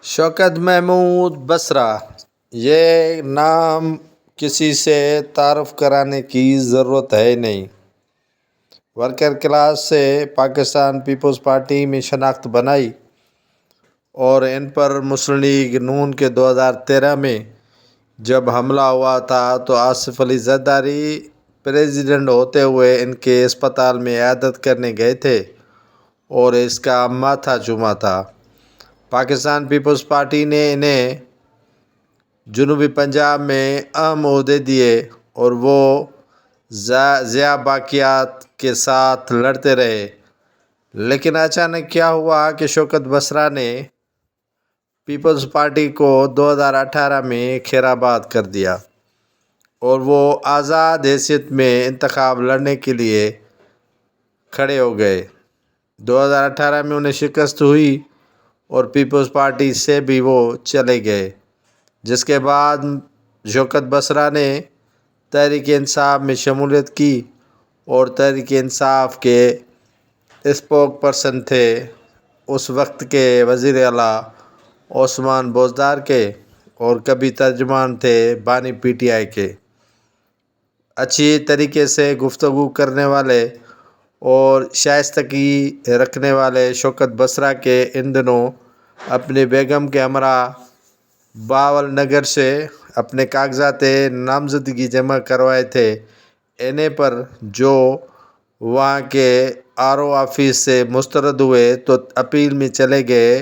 شوکت محمود بصرہ، یہ نام کسی سے تعارف کرانے کی ضرورت ہے نہیں۔ ورکر کلاس سے پاکستان پیپلز پارٹی میں شناخت بنائی اور ان پر مسلم لیگ نون کے 2013 میں جب حملہ ہوا تھا تو آصف علی زرداری پریزیڈنٹ ہوتے ہوئے ان کے اسپتال میں عیادت کرنے گئے تھے اور اس کا ماتھا چوما تھا۔ پاکستان پیپلز پارٹی نے انہیں جنوبی پنجاب میں اہم عہدے دیے اور وہ ضیاء باقیات کے ساتھ لڑتے رہے، لیکن اچانک کیا ہوا کہ شوکت بصرہ نے پیپلز پارٹی کو 2018 میں کھیرآباد کر دیا اور وہ آزاد حیثیت میں انتخاب لڑنے کے لیے کھڑے ہو گئے۔ 2018 میں انہیں شکست ہوئی اور پیپلز پارٹی سے بھی وہ چلے گئے، جس کے بعد شوکت بصرہ نے تحریک انصاف میں شمولیت کی اور تحریک انصاف کے اسپوک پرسن تھے اس وقت کے وزیر اعلیٰ عثمان بزدار کے، اور کبھی ترجمان تھے بانی پی ٹی آئی کے۔ اچھی طریقے سے گفتگو کرنے والے اور شائستگی رکھنے والے شوکت بصرہ کے ان دنوں اپنی بیگم کے ہمراہ باول نگر سے اپنے کاغذات نامزدگی جمع کروائے تھے۔ انہیں پر جو وہاں کے آر او آفس سے مسترد ہوئے تو اپیل میں چلے گئے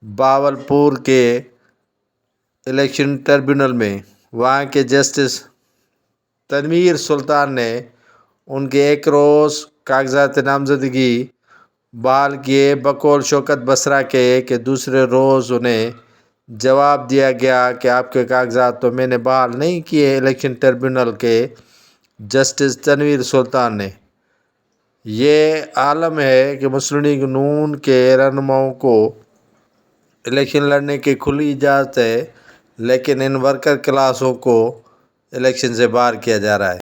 باول پور کے الیکشن ٹربیونل میں۔ وہاں کے جسٹس تنویر سلطان نے ان کے ایک روز کاغذات نامزدگی بحال کیے بقول شوکت بصرہ کے کہ دوسرے روز انہیں جواب دیا گیا کہ آپ کے کاغذات تو میں نے بحال نہیں کیے۔ الیکشن ٹربیونل کے جسٹس تنویر سلطان نے یہ عالم ہے کہ مسلم لیگ نون کے رہنماؤں کو الیکشن لڑنے کی کھلی اجازت ہے، لیکن ان ورکر کلاسوں کو الیکشن سے باہر کیا جا رہا ہے۔